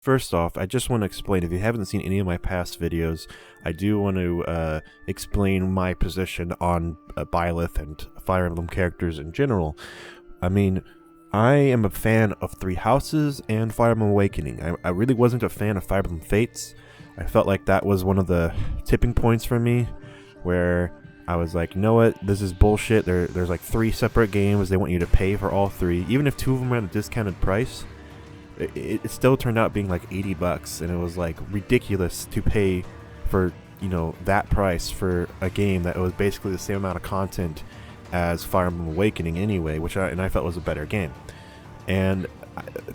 First off, I just want to explain, if you haven't seen any of my past videos, I do want to explain my position on Byleth and Fire Emblem characters in general. I mean, I am a fan of Three Houses and Fire Emblem Awakening. I really wasn't a fan of Fire Emblem Fates. I felt like that was one of the tipping points for me, where I was like, you know what, this is bullshit. There's like 3 separate games. They want you to pay for all 3, even if 2 of them are at a discounted price. It still turned out being like $80, and it was like ridiculous to pay for, you know, that price for a game that was basically the same amount of content as Fire Emblem Awakening anyway, which I felt was a better game. And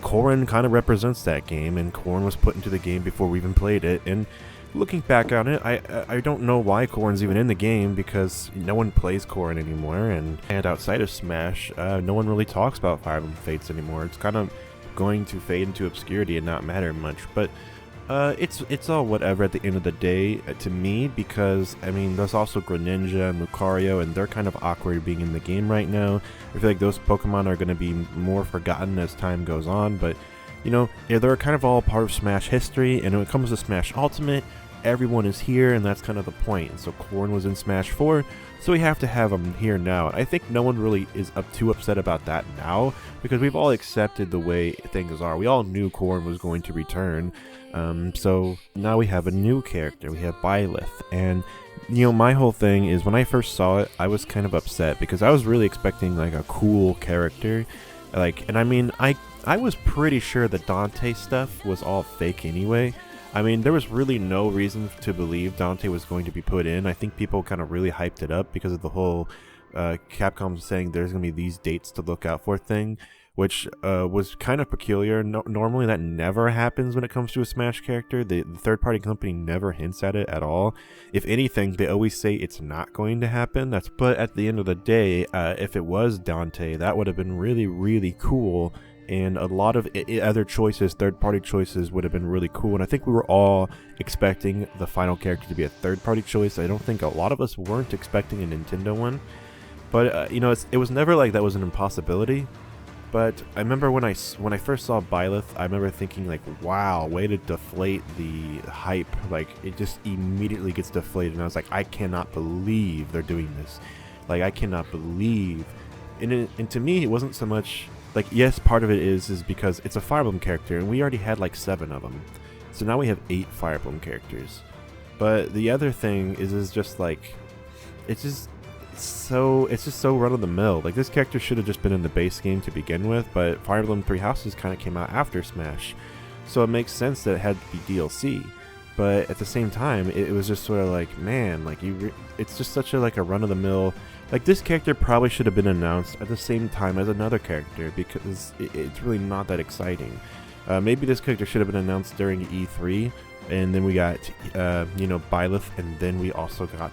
Corrin kind of represents that game, and Corrin was put into the game before we even played it. And looking back on it, I don't know why Corrin's even in the game, because no one plays Corrin anymore, and outside of Smash, no one really talks about Fire Emblem Fates anymore. It's kind of going to fade into obscurity and not matter much, but it's all whatever at the end of the day to me, because I mean, there's also Greninja and Lucario, and they're kind of awkward being in the game right now. I feel like those Pokemon are going to be more forgotten as time goes on, but you know, yeah, they're kind of all part of Smash history, and when it comes to Smash Ultimate, everyone is here, and that's kind of the point. And so Corrin was in Smash 4, so we have to have him here now. I think no one really is too upset about that now, because we've all accepted the way things are. We all knew Corrin was going to return, so now we have a new character. We have Byleth, and you know, my whole thing is, when I first saw it, I was kind of upset, because I was really expecting like a cool character, and I mean, I was pretty sure the Dante stuff was all fake anyway. I mean, there was really no reason to believe Dante was going to be put in. I think people kind of really hyped it up because of the whole Capcom saying there's going to be these dates to look out for thing, which was kind of peculiar. Normally that never happens when it comes to a Smash character. The third-party company never hints at it at all. If anything, they always say it's not going to happen. But at the end of the day, if it was Dante, that would have been really, really cool. And a lot of other choices, third-party choices, would have been really cool. And I think we were all expecting the final character to be a third-party choice. I don't think a lot of us weren't expecting a Nintendo one. But, you know, it was never like that was an impossibility. But I remember when I first saw Byleth, I remember thinking, like, wow, way to deflate the hype. Like, it just immediately gets deflated. And I was like, I cannot believe they're doing this. Like, I cannot believe. And to me, it wasn't so much... Like, yes, part of it is because it's a Fire Emblem character, and we already had like 7 of them. So now we have 8 Fire Emblem characters. But the other thing is just like, it's just so run-of-the-mill. Like, this character should have just been in the base game to begin with, but Fire Emblem Three Houses kind of came out after Smash. So it makes sense that it had to be DLC. But at the same time, it was just sort of like, man, like it's just such a like a run-of-the-mill. Like, this character probably should have been announced at the same time as another character, because it's really not that exciting. Maybe this character should have been announced during E3, and then we got, you know, Byleth, and then we also got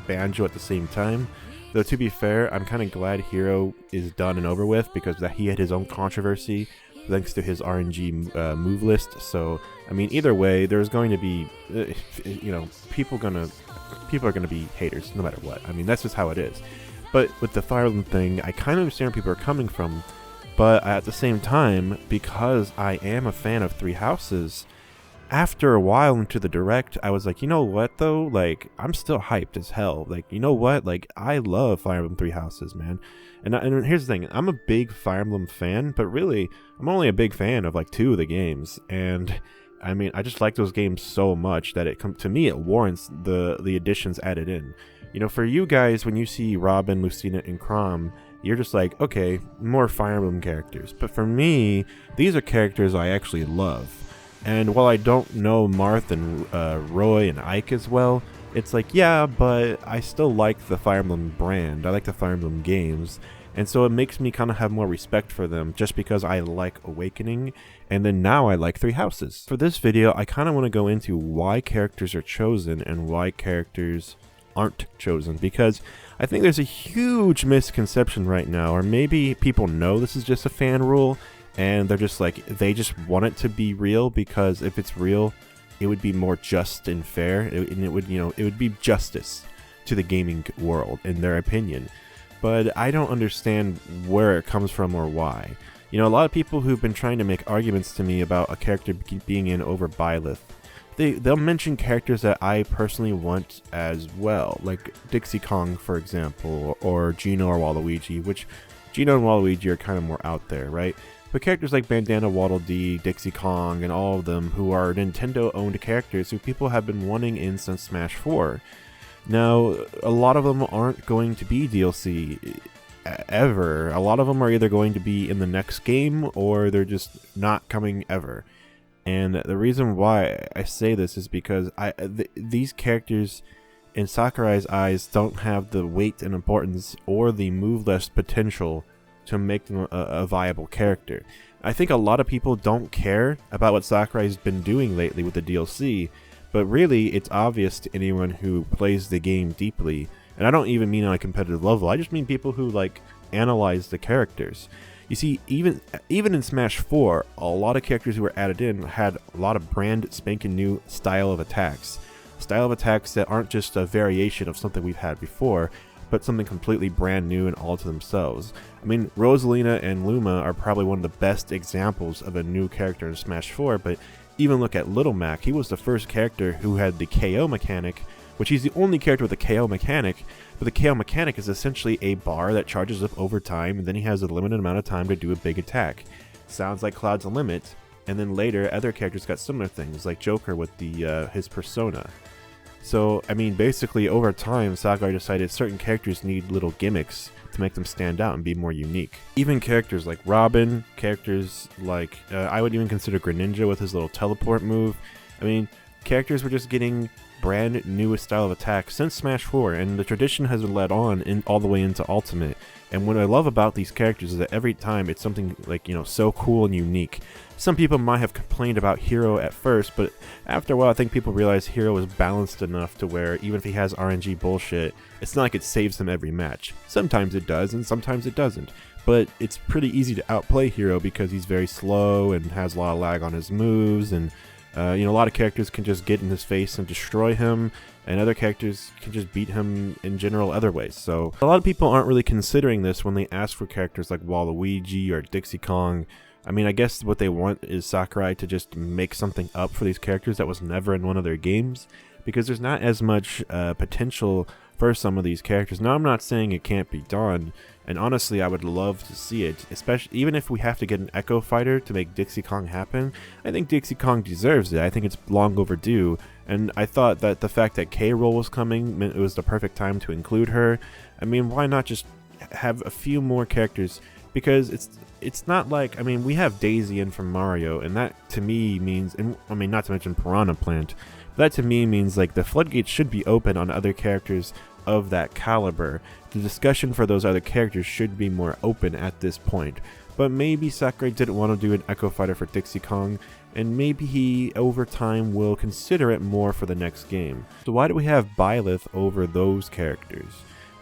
Banjo at the same time. Though, to be fair, I'm kind of glad Hero is done and over with, because he had his own controversy thanks to his RNG move list. So, I mean, either way, there's going to be, you know, people are going to be haters no matter what. I mean, that's just how it is. But with the Fire Emblem thing, I kind of understand where people are coming from. But at the same time, because I am a fan of Three Houses, after a while into the Direct, I was like, you know what, though? Like, I'm still hyped as hell. Like, you know what? Like, I love Fire Emblem Three Houses, man. And here's the thing. I'm a big Fire Emblem fan, but really, I'm only a big fan of, like, 2 of the games. And... I mean, I just like those games so much that to me it warrants the additions added in. You know, for you guys, when you see Robin, Lucina, and Chrom, you're just like, okay, more Fire Emblem characters. But for me, these are characters I actually love. And while I don't know Marth and Roy and Ike as well, it's like, yeah, but I still like the Fire Emblem brand. I like the Fire Emblem games. And so it makes me kind of have more respect for them, just because I like Awakening, and then now I like Three Houses. For this video, I kind of want to go into why characters are chosen and why characters aren't chosen, because I think there's a huge misconception right now, or maybe people know this is just a fan rule, and they're just like, they just want it to be real, because if it's real, it would be more just and fair, and it would, you know, it would be justice to the gaming world, in their opinion. But I don't understand where it comes from or why. You know, a lot of people who've been trying to make arguments to me about a character being in over Byleth, they'll mention characters that I personally want as well, like Dixie Kong, for example, or Gino or Waluigi, which Gino and Waluigi are kind of more out there, right? But characters like Bandana Waddle Dee, Dixie Kong, and all of them who are Nintendo-owned characters who people have been wanting in since Smash 4. Now, a lot of them aren't going to be DLC ever. A lot of them are either going to be in the next game or they're just not coming ever. And the reason why I say this is because these characters in Sakurai's eyes don't have the weight and importance or the move-less potential to make them a viable character. I think a lot of people don't care about what Sakurai's been doing lately with the DLC, but really it's obvious to anyone who plays the game deeply. And I don't even mean on a competitive level, I just mean people who like analyze the characters. You see, even in Smash 4, a lot of characters who were added in had a lot of brand spanking new style of attacks. Style of attacks that aren't just a variation of something we've had before, but something completely brand new and all to themselves. I mean, Rosalina and Luma are probably one of the best examples of a new character in Smash 4, but even look at Little Mac. He was the first character who had the KO mechanic, which he's the only character with a KO mechanic, but the KO mechanic is essentially a bar that charges up over time, and then he has a limited amount of time to do a big attack. Sounds like Cloud's Limit, and then later other characters got similar things, like Joker with his persona. So, I mean, basically over time, Sakurai decided certain characters need little gimmicks to make them stand out and be more unique. Even characters like Robin, characters like, I would even consider Greninja with his little teleport move. I mean, characters were just getting brand new style of attack since Smash 4, and the tradition has been led on all the way into Ultimate. And what I love about these characters is that every time it's something like, you know, so cool and unique. Some people might have complained about Hero at first, but after a while I think people realize Hero is balanced enough to where even if he has RNG bullshit, it's not like it saves him every match. Sometimes it does and sometimes it doesn't. But it's pretty easy to outplay Hero because he's very slow and has a lot of lag on his moves, and you know, a lot of characters can just get in his face and destroy him, and other characters can just beat him in general other ways. So a lot of people aren't really considering this when they ask for characters like Waluigi or Dixie Kong. I mean, I guess what they want is Sakurai to just make something up for these characters that was never in one of their games, because there's not as much potential for some of these characters. Now, I'm not saying it can't be done, and honestly, I would love to see it, especially even if we have to get an Echo Fighter to make Dixie Kong happen. I think Dixie Kong deserves it. I think it's long overdue, and I thought that the fact that K-Roll was coming meant it was the perfect time to include her. I mean, why not just have a few more characters? Because it's not like, I mean, we have Daisy in from Mario, and that to me means, and I mean, not to mention Piranha Plant, but that to me means like the floodgates should be open on other characters of that caliber. The discussion for those other characters should be more open at this point. But maybe Sakurai didn't want to do an Echo Fighter for Dixie Kong, and maybe he over time will consider it more for the next game. So why do we have Byleth over those characters?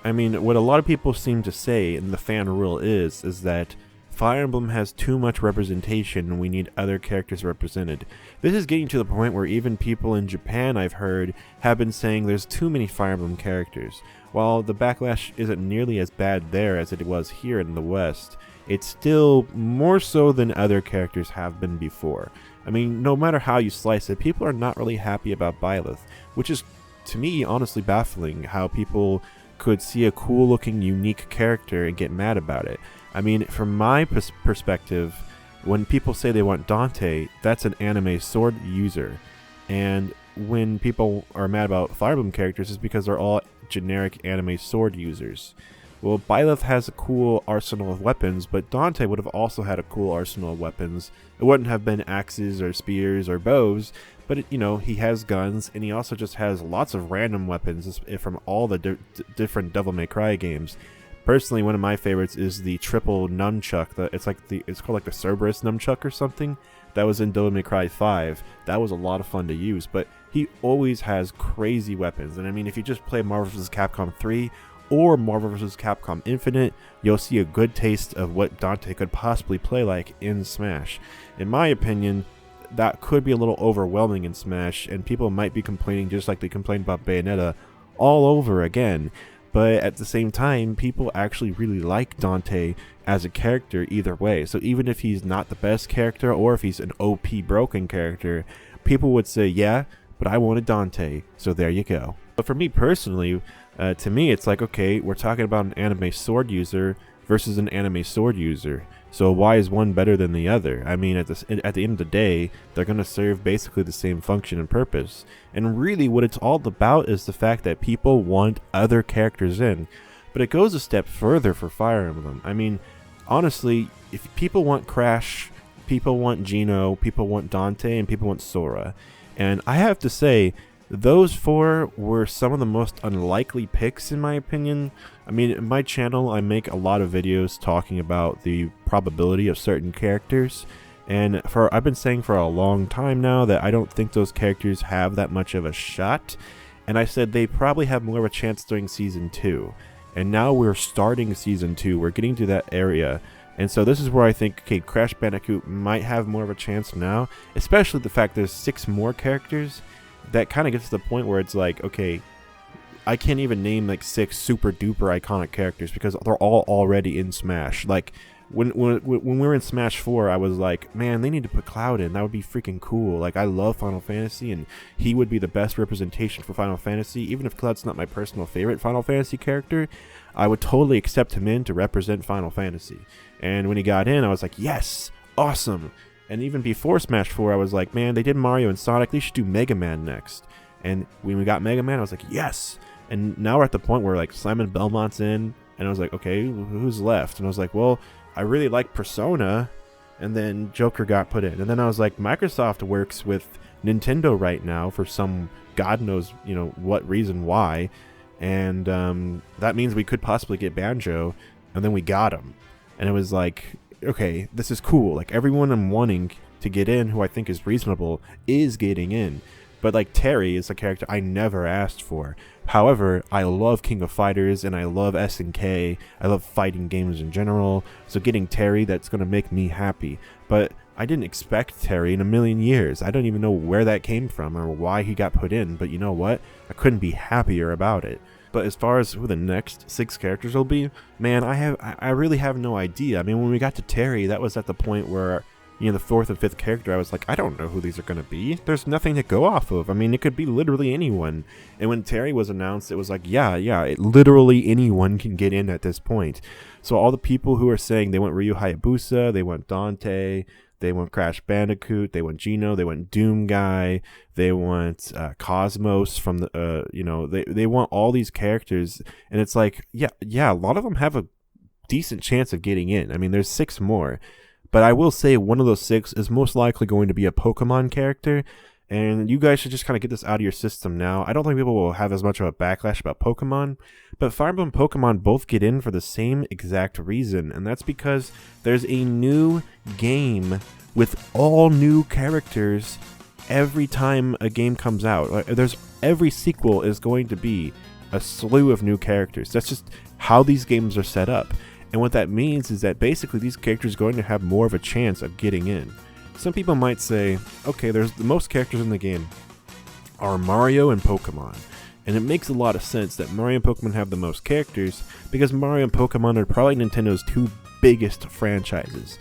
I mean, what a lot of people seem to say, and the fan rule is that Fire Emblem has too much representation and we need other characters represented. This is getting to the point where even people in Japan, I've heard, have been saying there's too many Fire Emblem characters. While the backlash isn't nearly as bad there as it was here in the West, it's still more so than other characters have been before. I mean, no matter how you slice it, people are not really happy about Byleth, which is, to me, honestly baffling how people could see a cool looking unique character and get mad about it. I mean, from my perspective, when people say they want Dante, that's an anime sword user, and when people are mad about Fire Emblem characters, it's because they're all generic anime sword users. Well, Byleth has a cool arsenal of weapons, but Dante would have also had a cool arsenal of weapons. It wouldn't have been axes or spears or bows, but you know, he has guns, and he also just has lots of random weapons from all the different Devil May Cry games. Personally, one of my favorites is the triple nunchuck. It's called like the Cerberus nunchuck or something. That was in Devil May Cry 5. That was a lot of fun to use, but he always has crazy weapons. And I mean, if you just play Marvel vs. Capcom 3 or Marvel vs. Capcom Infinite, you'll see a good taste of what Dante could possibly play like in Smash. In my opinion, that could be a little overwhelming in Smash, and people might be complaining just like they complained about Bayonetta all over again. but at the same time, people actually really like Dante as a character either way. So even if he's not the best character, or if he's an OP broken character, people would say, yeah, but I wanted Dante, so there you go. But for me personally, to me, it's like, okay, we're talking about an anime sword user versus an anime sword user. So why is one better than the other? I mean, at the end of the day, they're going to serve basically the same function and purpose. And really what it's all about is the fact that people want other characters in. But it goes a step further for Fire Emblem. I mean, honestly, if people want Crash, people want Gino, people want Dante, and people want Sora. And I have to say, those four were some of the most unlikely picks in my opinion. I mean, in my channel, I make a lot of videos talking about the probability of certain characters. And I've been saying for a long time now that I don't think those characters have that much of a shot. And I said they probably have more of a chance during Season 2. And now we're starting Season 2. We're getting to that area. And so this is where I think, okay, Crash Bandicoot might have more of a chance now. Especially the fact there's 6 more characters. That kind of gets to the point where it's like, okay, I can't even name like 6 super duper iconic characters because they're all already in Smash. Like when we were in Smash 4, I was like, man, they need to put Cloud in. That would be freaking cool. Like, I love Final Fantasy, and he would be the best representation for Final Fantasy. Even if Cloud's not my personal favorite Final Fantasy character, I would totally accept him in to represent Final Fantasy. And when he got in, I was like, yes, awesome. And even before Smash 4, I was like, man, they did Mario and Sonic. They should do Mega Man next. And when we got Mega Man, I was like, yes. And now we're at the point where, like, Simon Belmont's in. And I was like, okay, who's left? And I was like, well, I really like Persona. And then Joker got put in. And then I was like, Microsoft works with Nintendo right now for some God knows, you know, what reason why. And that means we could possibly get Banjo. And then we got him. And it was like, okay, this is cool. Like, everyone I'm wanting to get in who I think is reasonable is getting in. But like, Terry is a character I never asked for. However, I love King of Fighters and I love SNK. I love fighting games in general. So getting Terry, that's going to make me happy. But I didn't expect Terry in a million years. I don't even know where that came from or why he got put in. But you know what? I couldn't be happier about it. But as far as who the next 6 characters will be, man, I really have no idea. I mean, when we got to Terry, that was at the point where, you know, the 4th and 5th character, I was like, I don't know who these are going to be. There's nothing to go off of. I mean, it could be literally anyone. And when Terry was announced, it was like, yeah, literally anyone can get in at this point. So all the people who are saying they want Ryu Hayabusa, they want Dante, they want Crash Bandicoot, they want Gino, they want Doom Guy, they want Cosmos from the, you know, they want all these characters. And it's like, yeah, a lot of them have a decent chance of getting in. I mean, there's 6 more. But I will say one of those 6 is most likely going to be a Pokemon character. And you guys should just kind of get this out of your system now. I don't think people will have as much of a backlash about Pokemon. But Fire Emblem and Pokemon both get in for the same exact reason. And that's because there's a new game with all new characters every time a game comes out. Every sequel is going to be a slew of new characters. That's just how these games are set up. And what that means is that basically these characters are going to have more of a chance of getting in. Some people might say, okay, there's the most characters in the game are Mario and Pokemon. And it makes a lot of sense that Mario and Pokemon have the most characters because Mario and Pokemon are probably Nintendo's 2 biggest franchises.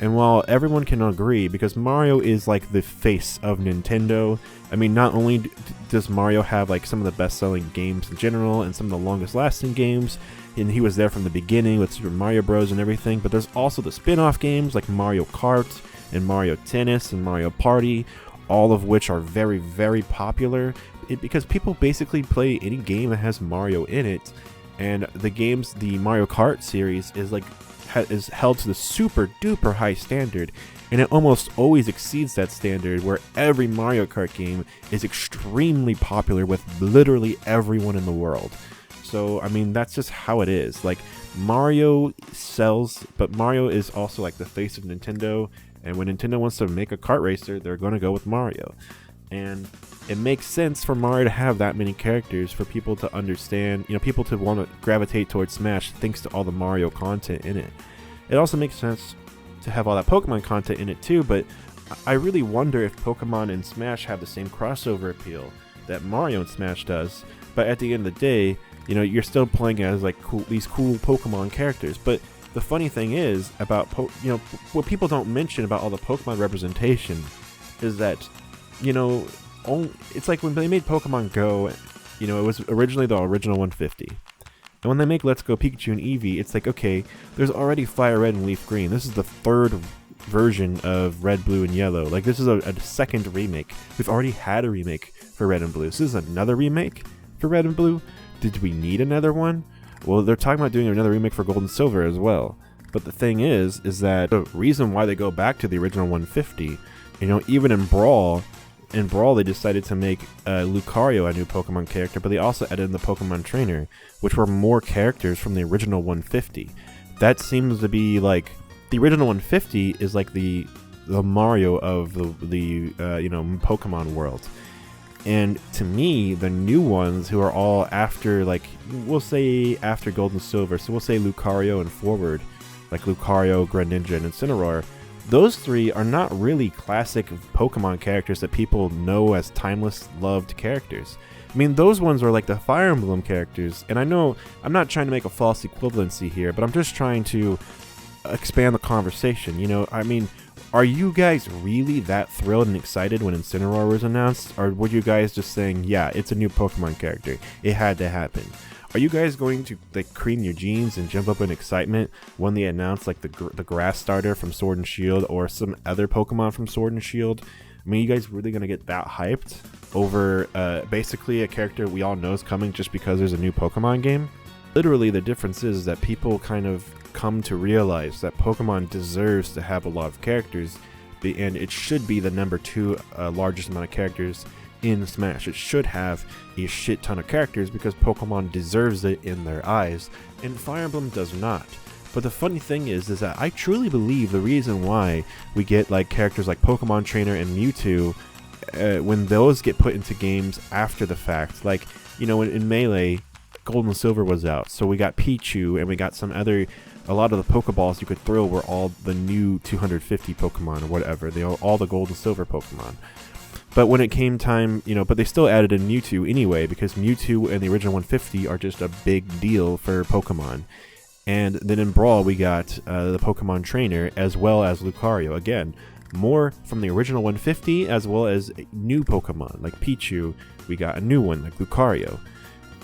And while everyone can agree, because Mario is like the face of Nintendo, I mean, not only does Mario have like some of the best-selling games in general and some of the longest-lasting games, and he was there from the beginning with Super Mario Bros. And everything, but there's also the spin-off games like Mario Kart and Mario Tennis and Mario Party, all of which are very, very popular because people basically play any game that has Mario in it. And the Mario Kart series is held to the super duper high standard, and it almost always exceeds that standard, where every Mario Kart game is extremely popular with literally everyone in the world. So I mean, that's just how it is. Like, Mario sells, but Mario is also like the face of Nintendo, and when Nintendo wants to make a kart racer, they're going to go with Mario. And it makes sense for Mario to have that many characters for people to understand, you know, people to want to gravitate towards Smash thanks to all the Mario content in it. It also makes sense to have all that Pokemon content in it too, but I really wonder if Pokemon and Smash have the same crossover appeal that Mario and Smash does. But at the end of the day, You know, you're still playing as like these cool Pokemon characters. But the funny thing is about what people don't mention about all the Pokemon representation is that, you know, it's like when they made Pokemon Go, you know, it was originally the original 150. And when they make Let's Go Pikachu and Eevee, it's like, okay, there's already Fire Red and Leaf Green. This is the third version of Red, Blue, and Yellow. Like, this is a second remake. We've already had a remake for Red and Blue. This is another remake for Red and Blue. Did we need another one? Well, they're talking about doing another remake for Gold and Silver as well. But the thing is that the reason why they go back to the original 150, you know, even in Brawl, they decided to make Lucario a new Pokemon character, but they also added in the Pokemon Trainer, which were more characters from the original 150. That seems to be like, the original 150 is like the Mario of the Pokemon world. And to me, the new ones who are all after, like, we'll say after Gold and Silver, so we'll say Lucario and forward, like Lucario, Greninja, and Incineroar, those three are not really classic Pokemon characters that people know as timeless, loved characters. I mean, those ones are like the Fire Emblem characters, and I know I'm not trying to make a false equivalency here, but I'm just trying to expand the conversation. You know, I mean, are you guys really that thrilled and excited when Incineroar was announced, or were you guys just saying, yeah, it's a new Pokemon character, it had to happen? Are you guys going to like cream your jeans and jump up in excitement when they announce like the grass starter from Sword and Shield or some other Pokemon from Sword and Shield? I mean, you guys really gonna get that hyped over basically a character we all know is coming just because there's a new Pokemon game? Literally, the difference is that people kind of come to realize that Pokemon deserves to have a lot of characters, and it should be the number 2 largest amount of characters in Smash. It should have a shit ton of characters because Pokemon deserves it in their eyes, and Fire Emblem does not. But the funny thing is that I truly believe the reason why we get like characters like Pokemon Trainer and Mewtwo, when those get put into games after the fact, like, you know, in Melee, Gold and Silver was out, so we got Pichu and we got some other, a lot of the Pokeballs you could throw were all the new 250 Pokemon or whatever, they all the Gold and Silver Pokemon. But when it came time, you know, but they still added in Mewtwo anyway, because Mewtwo and the original 150 are just a big deal for Pokemon. And then in Brawl, we got the Pokemon Trainer as well as Lucario. Again, more from the original 150 as well as new Pokemon. Like Pichu, we got a new one, like Lucario.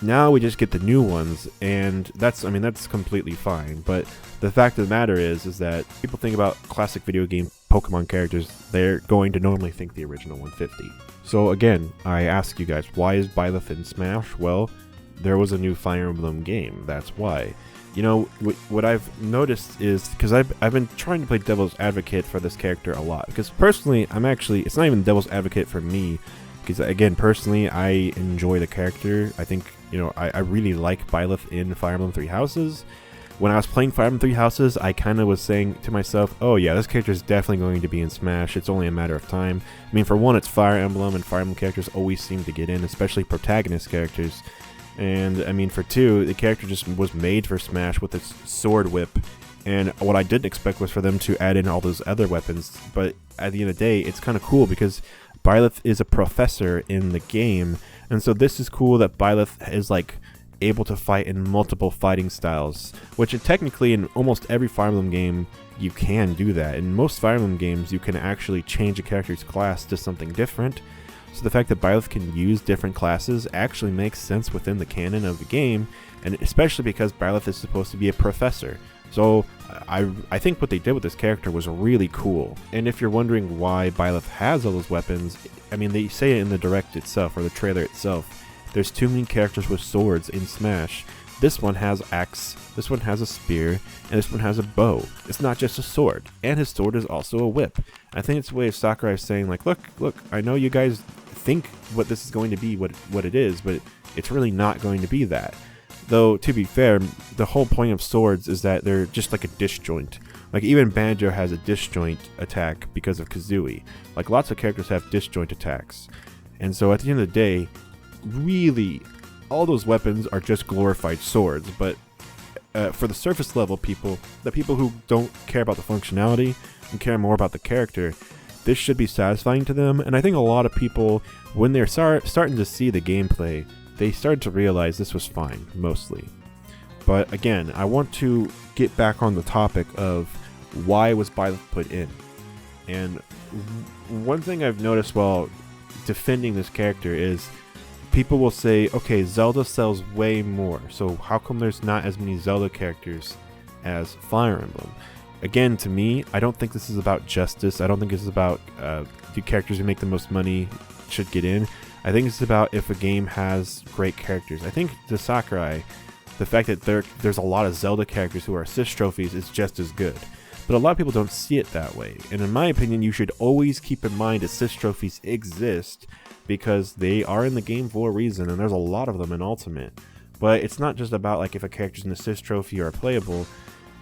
Now we just get the new ones, and that's completely fine. But the fact of the matter is that people think about classic video game Pokemon characters, they're going to normally think the original 150. So again, I ask you guys, why is Byleth in Smash? Well, there was a new Fire Emblem game, that's why. You know, what I've noticed is, because I've been trying to play devil's advocate for this character a lot, because personally, it's not even devil's advocate for me, because again, personally, I enjoy the character. I think, you know, I really like Byleth in Fire Emblem Three Houses. When I was playing Fire Emblem Three Houses, I kind of was saying to myself, oh yeah, this character is definitely going to be in Smash, it's only a matter of time. I mean, for one, it's Fire Emblem, and Fire Emblem characters always seem to get in, especially protagonist characters. And I mean, for two, the character just was made for Smash with its sword whip, and what I didn't expect was for them to add in all those other weapons. But at the end of the day, it's kind of cool because Byleth is a professor in the game, and so this is cool that Byleth is like able to fight in multiple fighting styles, which technically in almost every Fire Emblem game you can do that. In most Fire Emblem games you can actually change a character's class to something different, so the fact that Byleth can use different classes actually makes sense within the canon of the game, and especially because Byleth is supposed to be a professor. So I think what they did with this character was really cool. And if you're wondering why Byleth has all those weapons, I mean, they say it in the direct itself, or the trailer itself. There's too many characters with swords in Smash. This one has axe, this one has a spear, and this one has a bow. It's not just a sword, and his sword is also a whip. I think it's a way of Sakurai saying, like, look, I know you guys think what this is going to be, what it is, but it's really not going to be that. Though, to be fair, the whole point of swords is that they're just like a disjoint. Like, even Banjo has a disjoint attack because of Kazooie. Like, lots of characters have disjoint attacks. And so at the end of the day, really, all those weapons are just glorified swords. But for the surface level people, the people who don't care about the functionality and care more about the character, this should be satisfying to them. And I think a lot of people, when they're starting to see the gameplay, they started to realize this was fine, mostly. But again, I want to get back on the topic of why was Byleth put in. And one thing I've noticed while defending this character is people will say, okay, Zelda sells way more, so how come there's not as many Zelda characters as Fire Emblem? Again, to me, I don't think this is about justice. I don't think this is about the characters who make the most money should get in. I think it's about if a game has great characters. I think to Sakurai, the fact that there's a lot of Zelda characters who are assist trophies is just as good. But a lot of people don't see it that way. And in my opinion, you should always keep in mind assist trophies exist because they are in the game for a reason, and there's a lot of them in Ultimate. But it's not just about like if a character's an assist trophy or playable.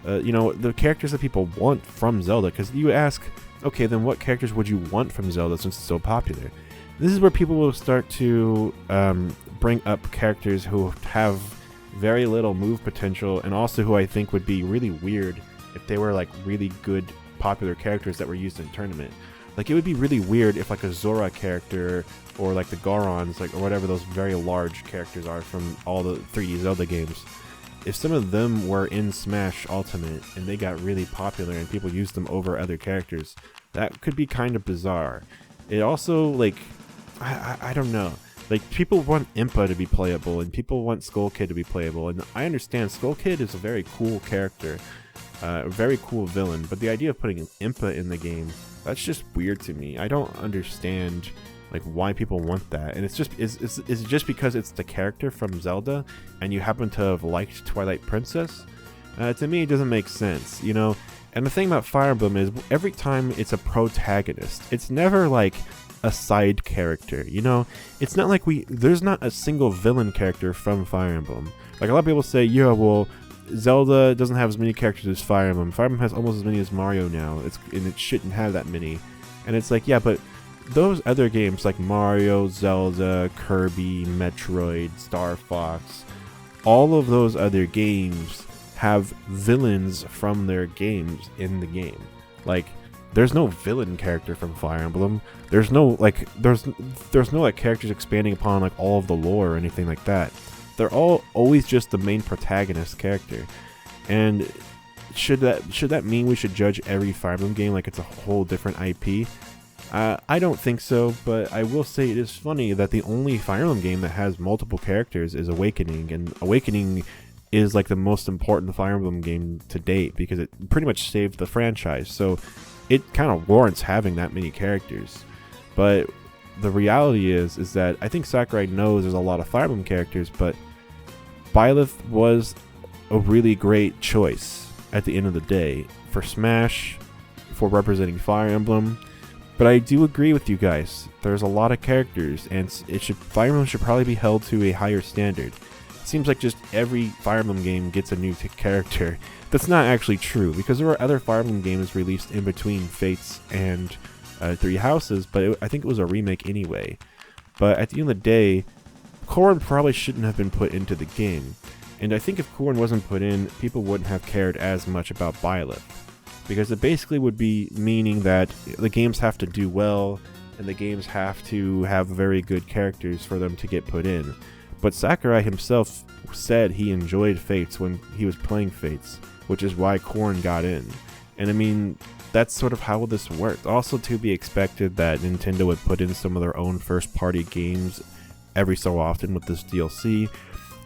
You know, the characters that people want from Zelda, because you ask, okay, then what characters would you want from Zelda since it's so popular? This is where people will start to bring up characters who have very little move potential, and also who I think would be really weird if they were like really good popular characters that were used in tournament. Like, it would be really weird if like a Zora character or like the Gorons, like, or whatever those very large characters are from all the 3D Zelda games, if some of them were in Smash Ultimate and they got really popular and people used them over other characters, that could be kind of bizarre. It also, like, I don't know. Like, people want Impa to be playable and people want Skull Kid to be playable, and I understand Skull Kid is a very cool character, a very cool villain, but the idea of putting an Impa in the game, that's just weird to me. I don't understand like why people want that, and it's just is it just because it's the character from Zelda and you happen to have liked Twilight Princess? To me, it doesn't make sense, you know. And the thing about Fire Emblem is every time it's a protagonist, it's never like a side character, you know. It's not like there's not a single villain character from Fire Emblem. Like, a lot of people say, yeah, well, Zelda doesn't have as many characters as Fire Emblem. Fire Emblem has almost as many as Mario now, and it shouldn't have that many. And it's like, yeah, but those other games like Mario, Zelda, Kirby, Metroid, Star Fox, all of those other games have villains from their games in the game. Like, there's no villain character from Fire Emblem. There's no like characters expanding upon like all of the lore or anything like that. They're all always just the main protagonist character. And should that mean we should judge every Fire Emblem game like it's a whole different IP? I don't think so, but I will say it is funny that the only Fire Emblem game that has multiple characters is Awakening, and Awakening is like the most important Fire Emblem game to date because it pretty much saved the franchise, so it kind of warrants having that many characters. But the reality is that I think Sakurai knows there's a lot of Fire Emblem characters, but Byleth was a really great choice at the end of the day for Smash, for representing Fire Emblem. But I do agree with you guys. There's a lot of characters, and Fire Emblem should probably be held to a higher standard. It seems like just every Fire Emblem game gets a new character. That's not actually true, because there were other Fire Emblem games released in between Fates and Three Houses, but I think it was a remake anyway. But at the end of the day, Corrin probably shouldn't have been put into the game. And I think if Corrin wasn't put in, people wouldn't have cared as much about Byleth. Because it basically would be meaning that the games have to do well, and the games have to have very good characters for them to get put in. But Sakurai himself said he enjoyed Fates when he was playing Fates, which is why Corrin got in. And I mean, that's sort of how this worked. Also, to be expected that Nintendo would put in some of their own first-party games every so often with this DLC.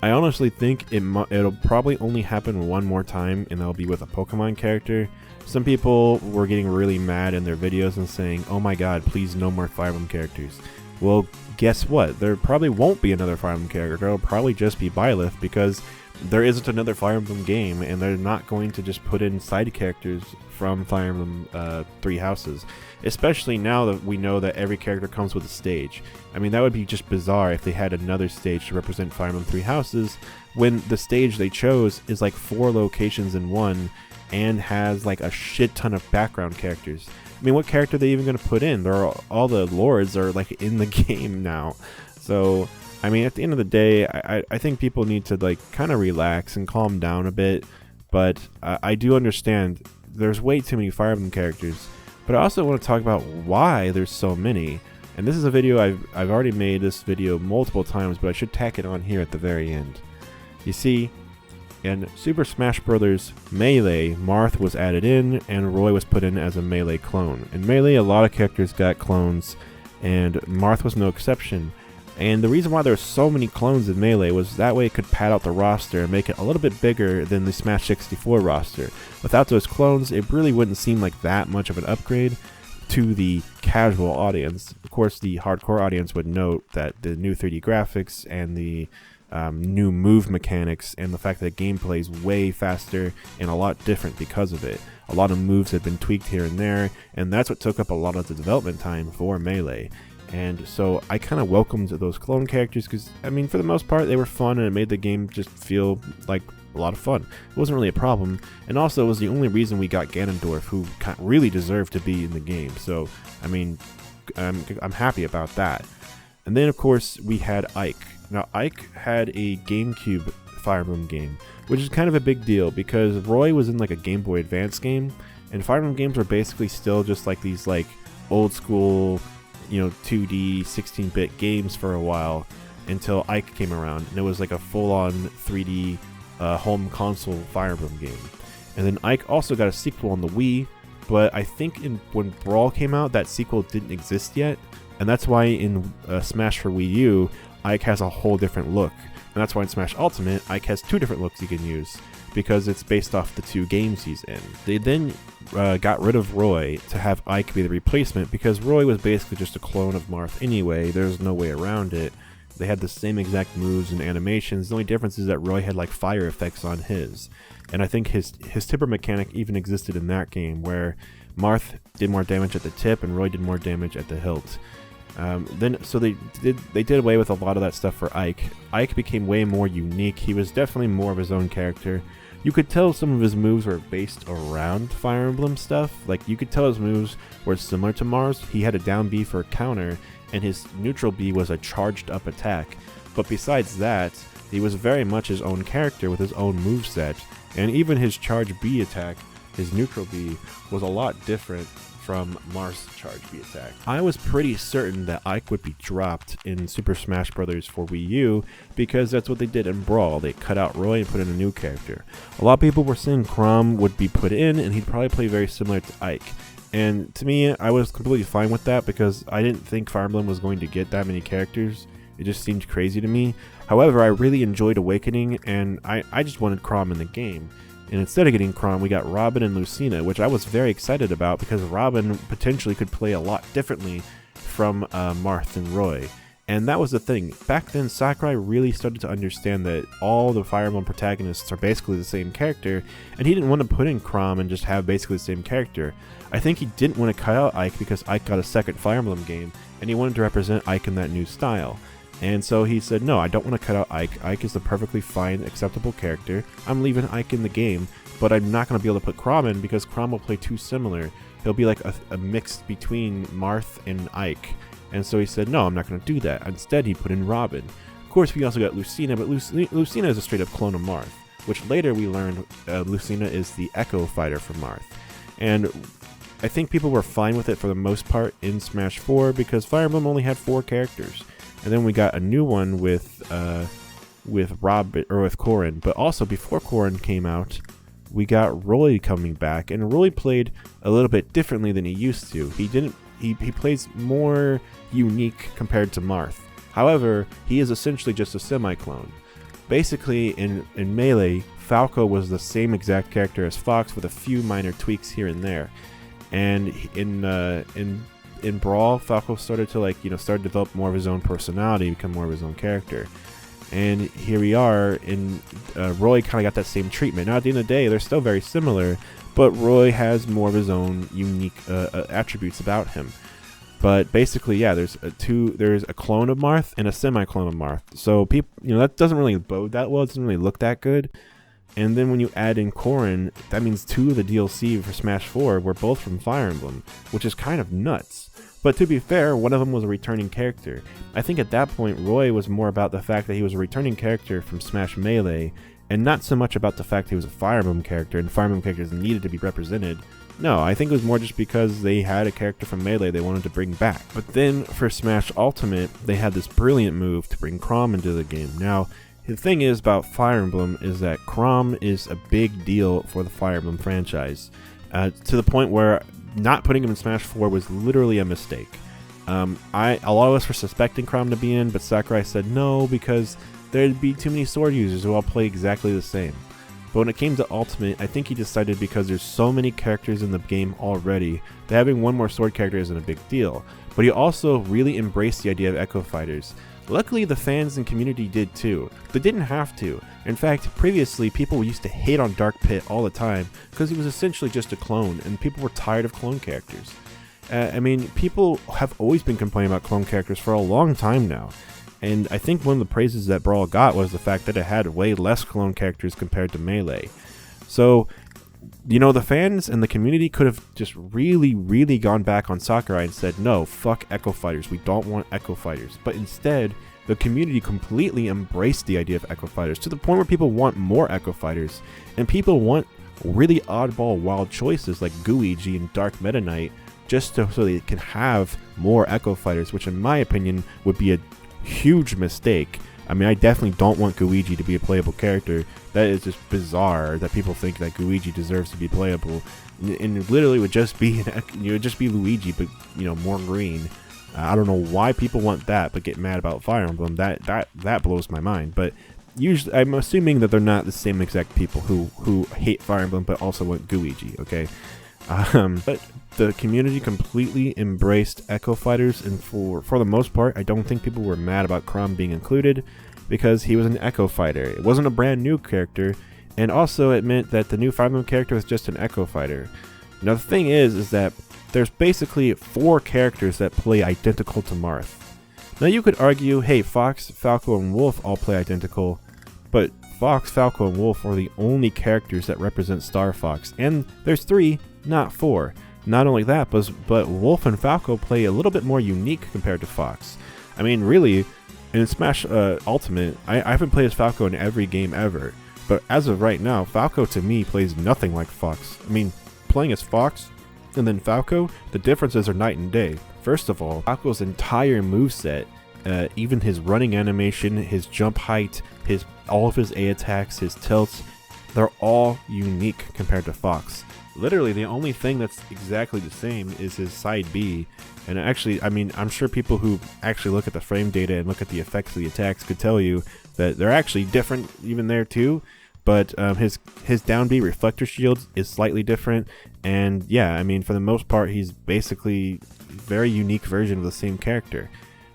I honestly think it'll probably only happen one more time, and that'll be with a Pokemon character. Some people were getting really mad in their videos and saying, oh my god, please no more Fire Emblem characters. Well, guess what? There probably won't be another Fire Emblem character. It'll probably just be Byleth, because there isn't another Fire Emblem game, and they're not going to just put in side characters from Fire Emblem Three Houses. Especially now that we know that every character comes with a stage. I mean, that would be just bizarre if they had another stage to represent Fire Emblem Three Houses, when the stage they chose is like 4 locations in one, and has like a shit ton of background characters. I mean, what character are they even going to put in? All the lords are like in the game now. So, I mean, at the end of the day, I think people need to like kind of relax and calm down a bit. But I do understand there's way too many Fire Emblem characters. But I also want to talk about why there's so many. And this is a video I've already made this video multiple times, but I should tack it on here at the very end. You see, in Super Smash Bros. Melee, Marth was added in, and Roy was put in as a Melee clone. In Melee, a lot of characters got clones, and Marth was no exception. And the reason why there were so many clones in Melee was that way it could pad out the roster and make it a little bit bigger than the Smash 64 roster. Without those clones, it really wouldn't seem like that much of an upgrade to the casual audience. Of course, the hardcore audience would note that the new 3D graphics and the new move mechanics and the fact that gameplay is way faster and a lot different because of it. A lot of moves have been tweaked here and there, and that's what took up a lot of the development time for Melee. And so I kind of welcomed those clone characters because, I mean, for the most part, they were fun and it made the game just feel like a lot of fun. It wasn't really a problem, and also it was the only reason we got Ganondorf, who really deserved to be in the game. So, I mean, I'm happy about that. And then, of course, we had Ike. Now, Ike had a GameCube Fire Emblem game, which is kind of a big deal because Roy was in like a Game Boy Advance game, and Fire Emblem games were basically still just like these like old school, you know, 2D 16-bit games for a while until Ike came around, and it was like a full-on 3D home console Fire Emblem game. And then Ike also got a sequel on the Wii, but I think when Brawl came out, that sequel didn't exist yet, and that's why in Smash for Wii U, Ike has a whole different look. And that's why in Smash Ultimate, Ike has 2 different looks you can use, because it's based off the 2 games he's in. They then got rid of Roy to have Ike be the replacement, because Roy was basically just a clone of Marth anyway. There's no way around it. They had the same exact moves and animations. The only difference is that Roy had like fire effects on his. And I think his tipper mechanic even existed in that game, where Marth did more damage at the tip and Roy did more damage at the hilt. So they did away with a lot of that stuff for Ike. Ike became way more unique. He was definitely more of his own character. You could tell some of his moves were based around Fire Emblem stuff. Like, you could tell his moves were similar to Mars. He had a down B for a counter, and his neutral B was a charged up attack. But besides that, he was very much his own character with his own moveset. And even his charge B attack, his neutral B, was a lot different from Mars' charge B attack. I was pretty certain that Ike would be dropped in Super Smash Bros. For Wii U because that's what they did in Brawl. They cut out Roy and put in a new character. A lot of people were saying Chrom would be put in and he'd probably play very similar to Ike. And to me, I was completely fine with that because I didn't think Fire Emblem was going to get that many characters. It just seemed crazy to me. However, I really enjoyed Awakening and I just wanted Chrom in the game. And instead of getting Chrom, we got Robin and Lucina, which I was very excited about because Robin potentially could play a lot differently from Marth and Roy. And that was the thing. Back then, Sakurai really started to understand that all the Fire Emblem protagonists are basically the same character, and he didn't want to put in Chrom and just have basically the same character. I think he didn't want to cut out Ike because Ike got a second Fire Emblem game, and he wanted to represent Ike in that new style. And so he said, no, I don't want to cut out Ike. Ike is a perfectly fine, acceptable character. I'm leaving Ike in the game, but I'm not going to be able to put Chrom in because Chrom will play too similar. He'll be like a mix between Marth and Ike. And so he said, no, I'm not going to do that. Instead, he put in Robin. Of course, we also got Lucina, but Lucina is a straight-up clone of Marth, which later we learned Lucina is the Echo fighter for Marth. And I think people were fine with it for the most part in Smash 4 because Fire Emblem only had 4 characters. And then we got a new one with Robin or with Corrin, but also before Corrin came out, we got Roy coming back, and Roy played a little bit differently than he used to. He plays more unique compared to Marth. However, he is essentially just a semi-clone. Basically, in Melee, Falco was the same exact character as Fox with a few minor tweaks here and there. And in Brawl, Falco started to start to develop more of his own personality, become more of his own character. And here we are, and Roy kind of got that same treatment. Now, at the end of the day, they're still very similar, but Roy has more of his own unique attributes about him. But basically, yeah, there's a clone of Marth and a semi-clone of Marth. So people, that doesn't really bode that well. It doesn't really look that good. And then when you add in Corrin, that means 2 of the DLC for Smash 4 were both from Fire Emblem, which is kind of nuts. But to be fair, one of them was a returning character. I think at that point, Roy was more about the fact that he was a returning character from Smash Melee, and not so much about the fact he was a Fire Emblem character, and Fire Emblem characters needed to be represented No, I think it was more just because they had a character from Melee they wanted to bring back. But then for Smash Ultimate, they had this brilliant move to bring Chrom into the game. Now, the thing is about Fire Emblem is that Chrom is a big deal for the Fire Emblem franchise, to the point where not putting him in Smash 4 was literally a mistake. A lot of us were suspecting Chrom to be in, but Sakurai said no because there'd be too many sword users who all play exactly the same. But when it came to Ultimate, I think he decided because there's so many characters in the game already, that having one more sword character isn't a big deal. But he also really embraced the idea of Echo Fighters. Luckily, the fans and community did too. They didn't have to. In fact, previously, people used to hate on Dark Pit all the time because he was essentially just a clone, and people were tired of clone characters. I mean, people have always been complaining about clone characters for a long time now. And I think one of the praises that Brawl got was the fact that it had way less clone characters compared to Melee. So, you know, the fans and the community could have just really gone back on Sakurai and said, no, fuck Echo Fighters, we don't want Echo Fighters. But instead, the community completely embraced the idea of Echo Fighters to the point where people want more Echo Fighters. And people want really oddball wild choices like Guiji and Dark Meta Knight just so they can have more Echo Fighters, which in my opinion would be a huge mistake. I mean, I definitely don't want Guiji to be a playable character. That is just bizarre that people think that Guiji deserves to be playable, and it literally would just be Luigi, but you know, more green. I don't know why people want that, but get mad about Fire Emblem. That blows my mind. But usually, I'm assuming that they're not the same exact people who hate Fire Emblem but also want Guiji. Okay. But the community completely embraced Echo Fighters, and for the most part, I don't think people were mad about Chrom being included because he was an Echo Fighter. It wasn't a brand new character, and also it meant that the new Fire Emblem character was just an Echo Fighter. Now the thing is that there's basically 4 characters that play identical to Marth. Now you could argue, hey, Fox, Falco, and Wolf all play identical, but Fox, Falco, and Wolf are the only characters that represent Star Fox, and there's 3, not 4. Not only that, but Wolf and Falco play a little bit more unique compared to Fox. I mean, really, in Smash Ultimate, I haven't played as Falco in every game ever, but as of right now, Falco to me plays nothing like Fox. I mean, playing as Fox and then Falco, the differences are night and day. First of all, Falco's entire moveset, even his running animation, his jump height, all of his A attacks, his tilts, they're all unique compared to Fox. Literally, the only thing that's exactly the same is his side B. And actually, I mean, I'm sure people who actually look at the frame data and look at the effects of the attacks could tell you that they're actually different even there too. But his down B reflector shield is slightly different. And yeah, I mean, for the most part, he's basically a very unique version of the same character.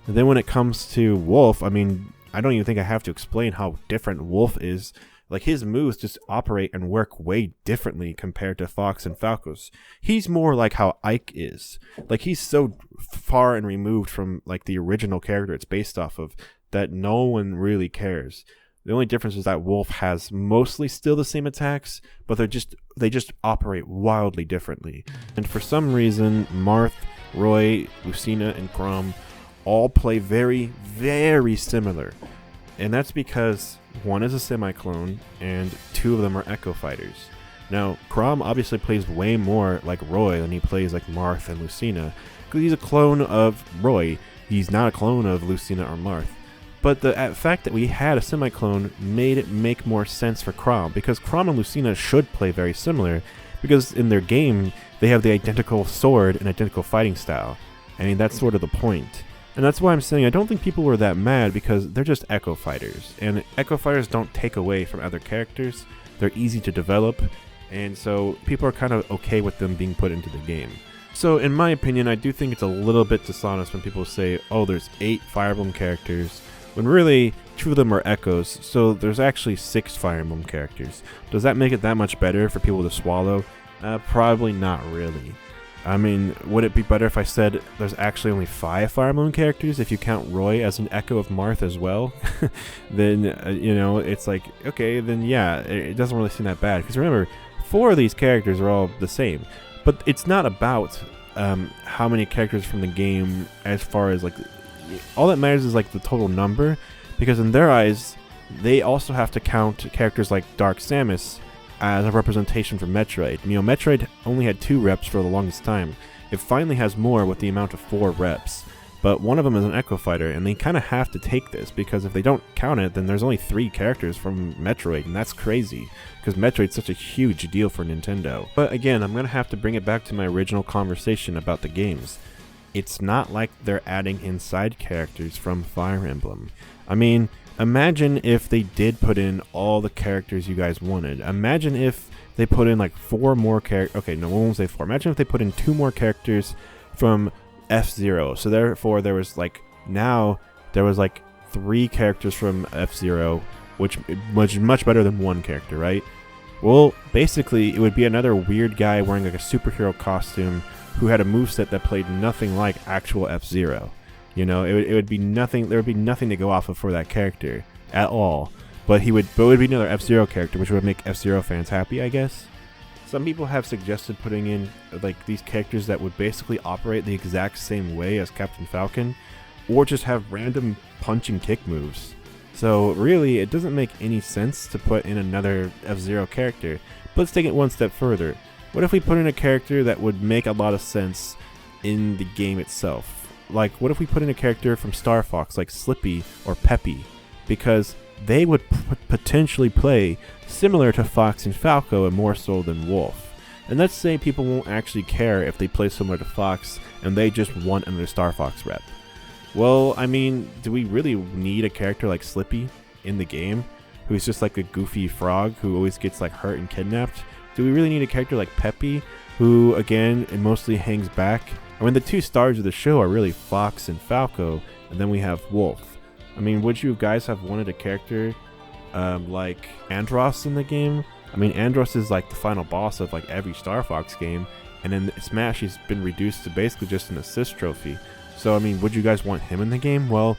And then when it comes to Wolf, I mean, I don't even think I have to explain how different Wolf is. Like, his moves just operate and work way differently compared to Fox and Falco's. He's more like how Ike is. Like, he's so far and removed from, like, the original character it's based off of that no one really cares. The only difference is that Wolf has mostly still the same attacks, but they just operate wildly differently. And for some reason, Marth, Roy, Lucina, and Chrom all play very, very similar. And that's because one is a semi-clone, and 2 of them are Echo Fighters. Now, Chrom obviously plays way more like Roy than he plays like Marth and Lucina, because he's a clone of Roy. He's not a clone of Lucina or Marth. But the fact that we had a semi-clone made it make more sense for Chrom, because Chrom and Lucina should play very similar, because in their game, they have the identical sword and identical fighting style. I mean, that's sort of the point. And that's why I'm saying I don't think people were that mad, because they're just Echo Fighters. And Echo Fighters don't take away from other characters. They're easy to develop. And so people are kind of okay with them being put into the game. So in my opinion, I do think it's a little bit dishonest when people say, oh, there's 8 Fire Emblem characters, when really 2 of them are Echoes. So there's actually 6 Fire Emblem characters. Does that make it that much better for people to swallow? Probably not really. I mean, would it be better if I said there's actually only 5 Fire Emblem characters if you count Roy as an echo of Marth as well? Then, you know, it's like, okay, then yeah, it doesn't really seem that bad. Because remember, 4 of these characters are all the same. But it's not about how many characters from the game as far as, like, all that matters is, like, the total number. Because in their eyes, they also have to count characters like Dark Samus as a representation for Metroid. You know, Metroid only had 2 reps for the longest time. It finally has more with the amount of 4 reps. But one of them is an Echo Fighter, and they kind of have to take this, because if they don't count it, then there's only 3 characters from Metroid, and that's crazy, because Metroid's such a huge deal for Nintendo. But again, I'm going to have to bring it back to my original conversation about the games. It's not like they're adding in side characters from Fire Emblem. I mean, imagine if they did put in all the characters you guys wanted. Imagine if they put in like 4 more characters. Okay, no, I won't say 4. Imagine if they put in 2 more characters from F-Zero. So therefore there was like 3 characters from F-Zero, which was much better than 1 character, right? Well, basically it would be another weird guy wearing like a superhero costume who had a moveset that played nothing like actual F-Zero. You know, it would be nothing. There would be nothing to go off of for that character at all. But it would be another F-Zero character, which would make F-Zero fans happy, I guess. Some people have suggested putting in like these characters that would basically operate the exact same way as Captain Falcon, or just have random punch and kick moves. So really, it doesn't make any sense to put in another F-Zero character. But let's take it one step further. What if we put in a character that would make a lot of sense in the game itself? Like, what if we put in a character from Star Fox like Slippy or Peppy? Because they would potentially play similar to Fox and Falco and more so than Wolf. And let's say people won't actually care if they play similar to Fox and they just want another Star Fox rep. Well, I mean, do we really need a character like Slippy in the game, who's just like a goofy frog who always gets like hurt and kidnapped? Do we really need a character like Peppy, who again mostly hangs back? I mean, the 2 stars of the show are really Fox and Falco, and then we have Wolf. I mean, would you guys have wanted a character like Andross in the game? I mean, Andross is like the final boss of like every Star Fox game, and in Smash he's been reduced to basically just an assist trophy. So I mean, would you guys want him in the game? Well,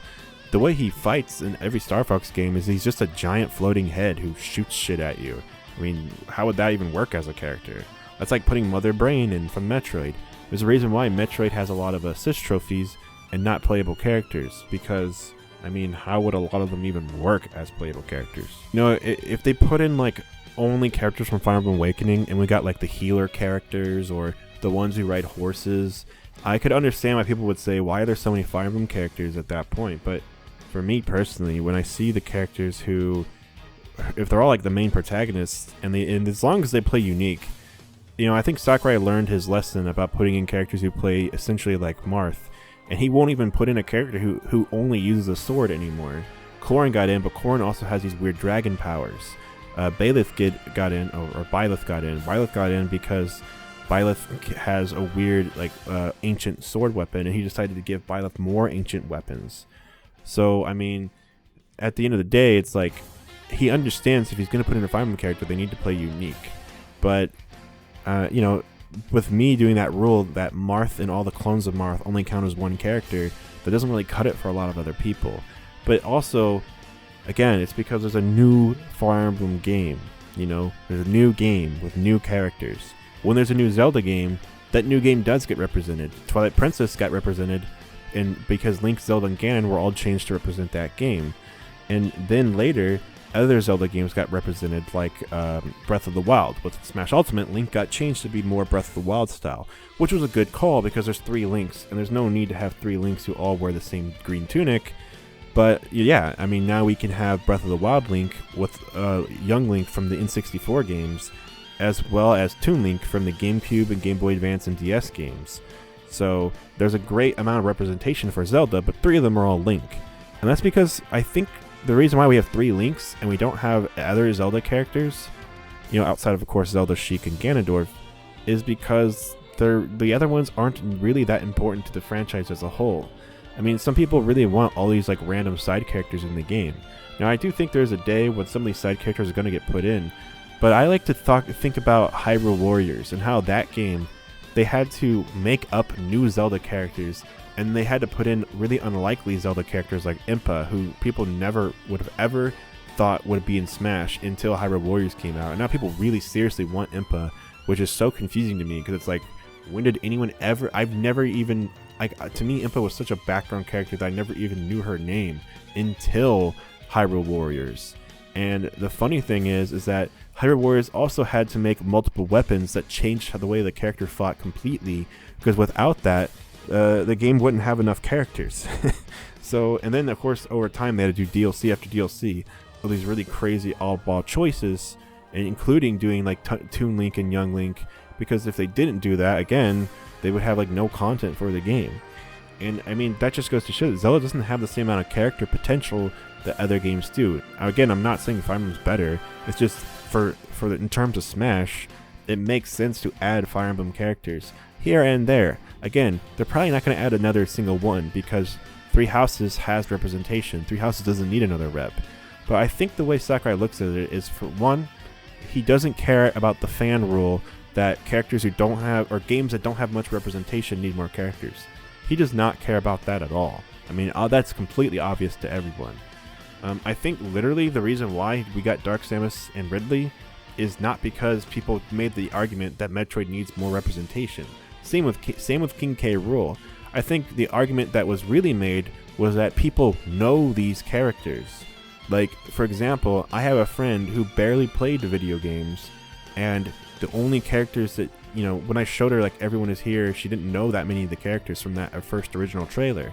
the way he fights in every Star Fox game is he's just a giant floating head who shoots shit at you. I mean, how would that even work as a character? That's like putting Mother Brain in from Metroid. There's a reason why Metroid has a lot of assist trophies and not playable characters, because I mean, how would a lot of them even work as playable characters? You know, if they put in like only characters from Fire Emblem Awakening and we got like the healer characters or the ones who ride horses, I could understand why people would say, why are there so many Fire Emblem characters at that point? But for me personally, when I see the characters who, if they're all like the main protagonists and as long as they play unique, you know, I think Sakurai learned his lesson about putting in characters who play essentially like Marth. And he won't even put in a character who only uses a sword anymore. Corrin got in, but Corrin also has these weird dragon powers. Byleth got in, or Byleth got in. Byleth got in because Byleth has a weird, like, ancient sword weapon, and he decided to give Byleth more ancient weapons. So, I mean, at the end of the day, it's like, he understands if he's going to put in a Fire Emblem character, they need to play unique. But, you know, with me doing that rule that Marth and all the clones of Marth only count as 1 character, that doesn't really cut it for a lot of other people. But also, again, it's because there's a new Fire Emblem game. You know, there's a new game with new characters. When there's a new Zelda game, that new game does get represented. Twilight Princess got represented, and because Link, Zelda, and Ganon were all changed to represent that game. And then later, other Zelda games got represented, like Breath of the Wild. With Smash Ultimate, Link got changed to be more Breath of the Wild style, which was a good call because there's 3 Links, and there's no need to have 3 Links who all wear the same green tunic. But yeah, I mean, now we can have Breath of the Wild Link with Young Link from the N64 games, as well as Toon Link from the GameCube and Game Boy Advance and DS games. So there's a great amount of representation for Zelda, but 3 of them are all Link. And that's because I think the reason why we have 3 Links and we don't have other Zelda characters, you know, outside of course Zelda, Sheik, and Ganondorf, is because the other ones aren't really that important to the franchise as a whole. I mean, some people really want all these like random side characters in the game. Now, I do think there's a day when some of these side characters are going to get put in, but I like to think about Hyrule Warriors and how that game, they had to make up new Zelda characters, and they had to put in really unlikely Zelda characters like Impa, who people never would have ever thought would be in Smash until Hyrule Warriors came out. And now people really seriously want Impa, which is so confusing to me because it's like, when did anyone ever... I've never even... Like, to me, Impa was such a background character that I never even knew her name until Hyrule Warriors. And the funny thing is that Hyrule Warriors also had to make multiple weapons that changed the way the character fought completely, because without that, the game wouldn't have enough characters. So, and then of course over time they had to do DLC after DLC, all these really crazy oddball choices, and including doing like Toon Link and Young Link, because if they didn't do that, again, they would have like no content for the game. And I mean, that just goes to show that Zelda doesn't have the same amount of character potential that other games do. Again, I'm not saying Fire Emblem's better. It's just in terms of Smash, it makes sense to add Fire Emblem characters here and there. Again, they're probably not going to add another single one because Three Houses has representation. Three Houses doesn't need another rep. But I think the way Sakurai looks at it is, for one, he doesn't care about the fan rule that characters who don't have, or games that don't have much representation need more characters. He does not care about that at all. I mean, that's completely obvious to everyone. I think literally the reason why we got Dark Samus and Ridley is not because people made the argument that Metroid needs more representation. Same with King K. Rool. I think the argument that was really made was that people know these characters. Like, for example, I have a friend who barely played video games, and the only characters that, you know, when I showed her, like, everyone is here, she didn't know that many of the characters from that first original trailer.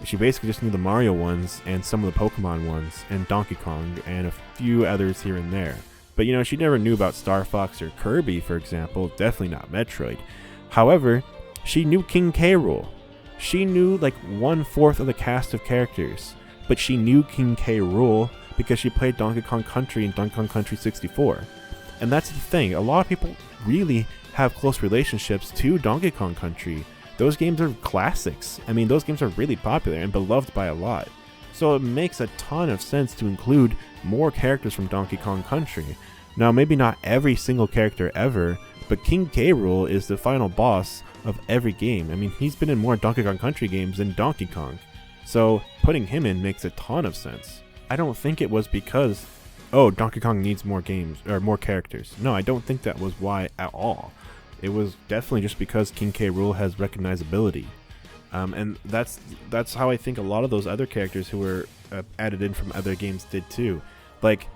She basically just knew the Mario ones and some of the Pokemon ones and Donkey Kong and a few others here and there. But, you know, she never knew about Star Fox or Kirby, for example, definitely not Metroid. However, she knew King K. Rool. She knew like 1/4 of the cast of characters, but she knew King K. Rool because she played Donkey Kong Country and Donkey Kong Country 64. And that's the thing, a lot of people really have close relationships to Donkey Kong Country. Those games are classics. I mean, those games are really popular and beloved by a lot. So it makes a ton of sense to include more characters from Donkey Kong Country. Now, maybe not every single character ever, but King K. Rool is the final boss of every game. I mean, he's been in more Donkey Kong Country games than Donkey Kong. So putting him in makes a ton of sense. I don't think it was because, oh, Donkey Kong needs more games or more characters. No, I don't think that was why at all. It was definitely just because King K. Rool has recognizability. And that's how I think a lot of those other characters who were added in from other games did too. Like,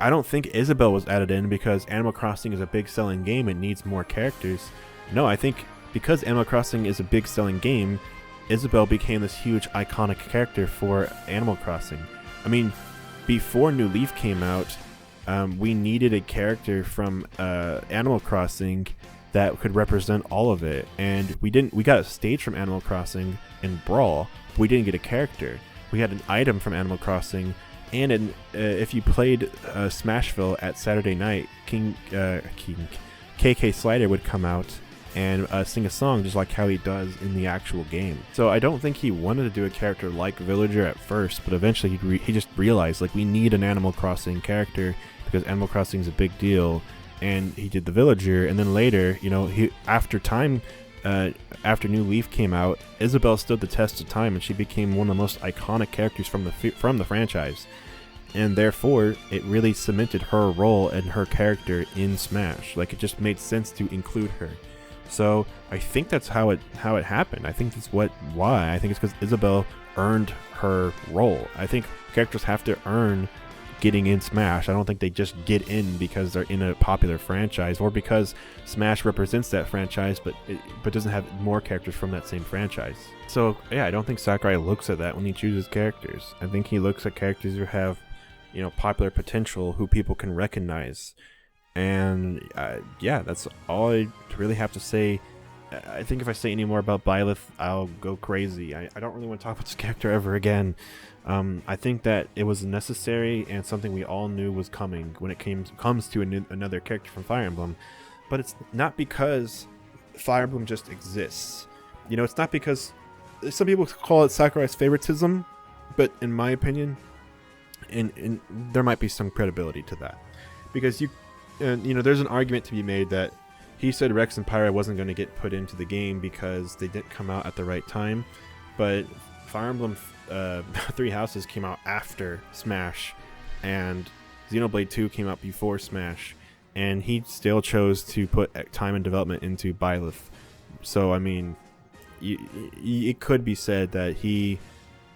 I don't think Isabelle was added in because Animal Crossing is a big selling game and needs more characters. No, I think because Animal Crossing is a big selling game, Isabelle became this huge iconic character for Animal Crossing. I mean, before New Leaf came out, we needed a character from Animal Crossing that could represent all of it, and we got a stage from Animal Crossing in Brawl, but we didn't get a character. We had an item from Animal Crossing, and if you played Smashville at Saturday night, KK Slider would come out and sing a song just like how he does in the actual game. So I don't think he wanted to do a character like Villager at first, but eventually he just realized, like, we need an Animal Crossing character because Animal Crossing is a big deal. And he did the Villager, and then later, you know, after New Leaf came out, Isabelle stood the test of time, and she became one of the most iconic characters from the franchise, and therefore it really cemented her role and her character in Smash. Like, it just made sense to include her. So I think that's how it happened. I think that's why. I think it's because Isabelle earned her role. I think characters have to earn getting in Smash. I don't think they just get in because they're in a popular franchise or because Smash represents that franchise but doesn't have more characters from that same franchise. So yeah, I don't think Sakurai looks at that when he chooses characters. I think he looks at characters who have, you know, popular potential, who people can recognize. And yeah, that's all I really have to say. I think if I say any more about Byleth, I'll go crazy. I don't really want to talk about this character ever again. I think that it was necessary and something we all knew was coming when it comes to another character from Fire Emblem. But it's not because Fire Emblem just exists. You know, it's not because some people call it Sakurai's favoritism, but in my opinion, and there might be some credibility to that, because you know, there's an argument to be made that he said Rex and Pyra wasn't going to get put into the game because they didn't come out at the right time, but Fire Emblem Three Houses came out after Smash, and Xenoblade 2 came out before Smash, and he still chose to put time and development into Byleth. So I mean, it could be said that he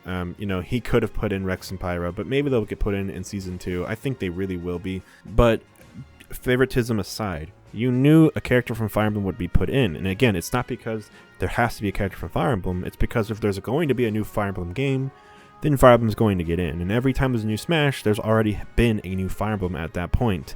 You know, he could have put in Rex and Pyro, but maybe they'll get put in Season 2. I think they really will be. But favoritism aside, you knew a character from Fire Emblem would be put in. And again, it's not because there has to be a character from Fire Emblem. It's because if there's going to be a new Fire Emblem game, then Fire Emblem's going to get in. And every time there's a new Smash, there's already been a new Fire Emblem at that point.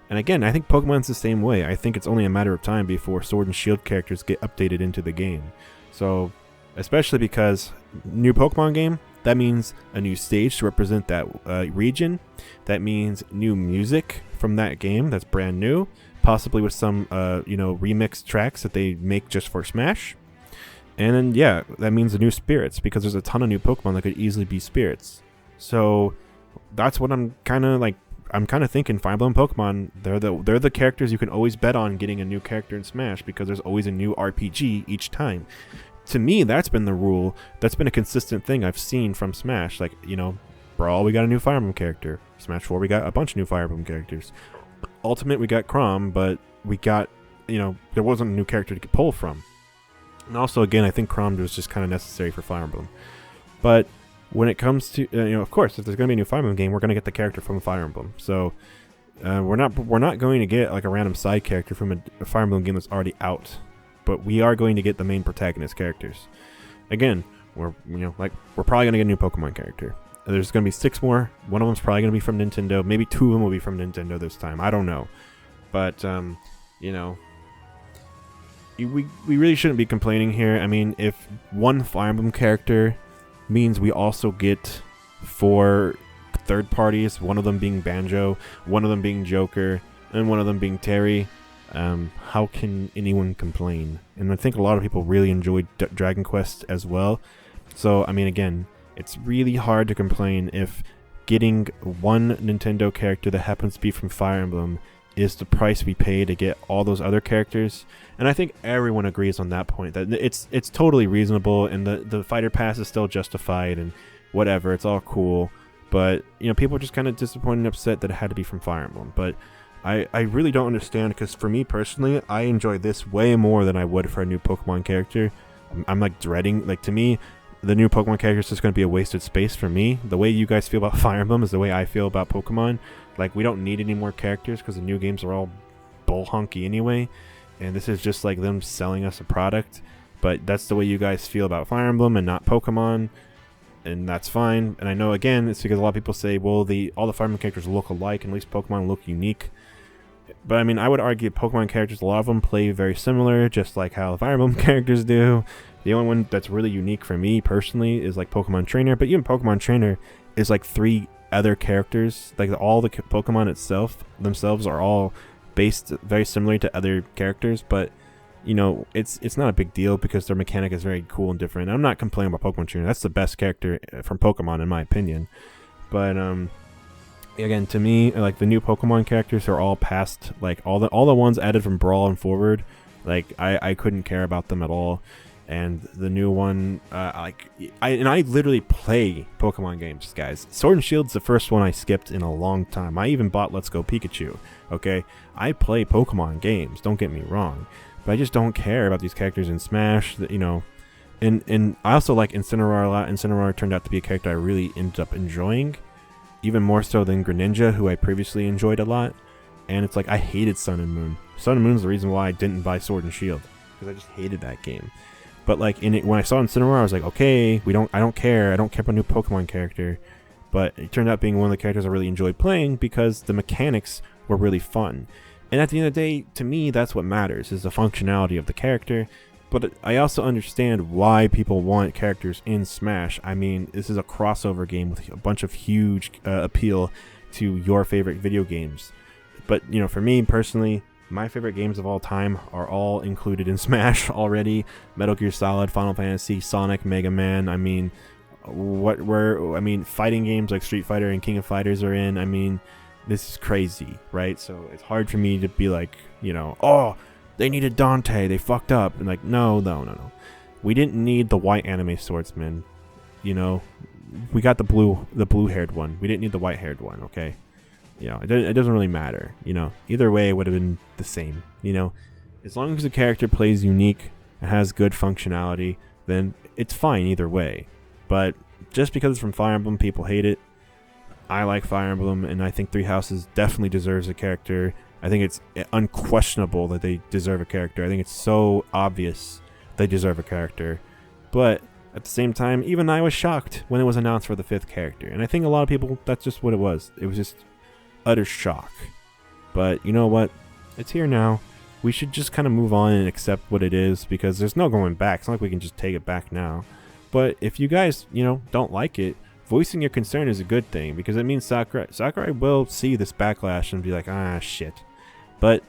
And again, I think Pokemon's the same way. I think it's only a matter of time before Sword and Shield characters get updated into the game. So, especially because new Pokemon game, that means a new stage to represent that region. That means new music from that game that's brand new, possibly with some remixed tracks that they make just for Smash. And then yeah, that means the new spirits, because there's a ton of new Pokemon that could easily be spirits. So that's what I'm kind of thinking. Fire Emblem Pokemon, they're the characters you can always bet on getting a new character in Smash, because there's always a new RPG each time. To me, that's been the rule. That's been a consistent thing I've seen from Smash. Like, you know, Brawl, we got a new Fire Emblem character. Smash 4, we got a bunch of new Fire Emblem characters. Ultimate, we got Chrom, but we got, there wasn't a new character to pull from. And also, again, I think Chrom was just kind of necessary for Fire Emblem. But when it comes to, of course, if there's going to be a new Fire Emblem game, we're going to get the character from Fire Emblem. So we're not going to get like a random side character from a Fire Emblem game that's already out. But we are going to get the main protagonist characters. Again, we're probably going to get a new Pokemon character. There's going to be 6 more. One of them's probably going to be from Nintendo. Maybe 2 of them will be from Nintendo this time. I don't know. But, we really shouldn't be complaining here. I mean, if one Fire Emblem character means we also get 4 third parties, one of them being Banjo, one of them being Joker, and one of them being Terry, how can anyone complain? And I think a lot of people really enjoyed Dragon Quest as well. So, I mean, again, it's really hard to complain if getting one Nintendo character that happens to be from Fire Emblem is the price we pay to get all those other characters. And I think everyone agrees on that point, that it's totally reasonable, and the fighter pass is still justified and whatever, it's all cool. But, people are just kind of disappointed and upset that it had to be from Fire Emblem. But I really don't understand, because for me personally, I enjoy this way more than I would for a new Pokemon character. I'm like dreading, like, to me, the new Pokemon character is just going to be a wasted space for me. The way you guys feel about Fire Emblem is the way I feel about Pokemon. Like, we don't need any more characters because the new games are all bull honky anyway. And this is just like them selling us a product. But that's the way you guys feel about Fire Emblem and not Pokemon. And that's fine. And I know, again, it's because a lot of people say, well, all the Fire Emblem characters look alike, and at least Pokemon look unique. But I mean, I would argue Pokemon characters, a lot of them play very similar, just like how the Fire Emblem characters do. The only one that's really unique for me personally is like Pokemon Trainer. But even Pokemon Trainer is like 3 other characters. Like, all the Pokemon themselves are all based very similar to other characters. But it's not a big deal because their mechanic is very cool and different. I'm not complaining about Pokemon Trainer. That's the best character from Pokemon in my opinion. But again, to me, like, the new Pokemon characters are all past, like, all the ones added from Brawl and forward. Like, I couldn't care about them at all. And the new one, I literally play Pokemon games, guys. Sword and Shield's the first one I skipped in a long time. I even bought Let's Go Pikachu. Okay, I play Pokemon games. Don't get me wrong, but I just don't care about these characters in Smash. And I also like Incineroar a lot. Incineroar turned out to be a character I really ended up enjoying, even more so than Greninja, who I previously enjoyed a lot. And it's like, I hated Sun and Moon. Sun and Moon is the reason why I didn't buy Sword and Shield, because I just hated that game. But like, when I saw Incineroar, I was like, okay, I don't care about a new Pokemon character. But it turned out being one of the characters I really enjoyed playing because the mechanics were really fun. And at the end of the day, to me, that's what matters, is the functionality of the character. But I also understand why people want characters in Smash. I mean, this is a crossover game with a bunch of huge appeal to your favorite video games. But, for me personally, my favorite games of all time are all included in Smash already. Metal Gear Solid, Final Fantasy, Sonic, Mega Man. I mean, fighting games like Street Fighter and King of Fighters are in. I mean, this is crazy, right? So it's hard for me to be like, oh, they needed Dante, they fucked up. And like, no. We didn't need the white anime swordsman. We got the blue-haired one. We didn't need the white-haired one, okay? It doesn't really matter. Either way, it would have been the same. As long as the character plays unique and has good functionality, then it's fine either way. But just because it's from Fire Emblem, people hate it. I like Fire Emblem, and I think Three Houses definitely deserves a character. I think it's unquestionable that they deserve a character. I think it's so obvious they deserve a character. But at the same time, even I was shocked when it was announced for the 5th character. And I think a lot of people, that's just what it was. It was just utter shock. But you know what? It's here now. We should just kind of move on and accept what it is, because there's no going back. It's not like we can just take it back now. But if you guys, don't like it, voicing your concern is a good thing, because it means Sakurai will see this backlash and be like, ah, shit. But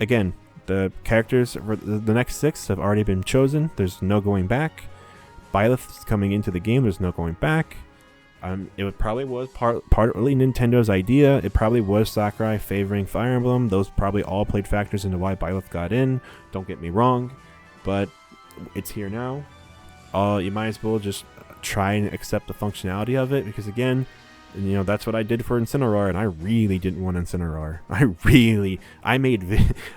again, the characters for the next 6 have already been chosen. There's no going back. Byleth is coming into the game. There's no going back. It probably was partly Nintendo's idea. It probably was Sakurai favoring Fire Emblem. Those probably all played factors into why Byleth got in. Don't get me wrong, but it's here now. You might as well just try and accept the functionality of it, because again, that's what I did for Incineroar, and I really didn't want Incineroar. I made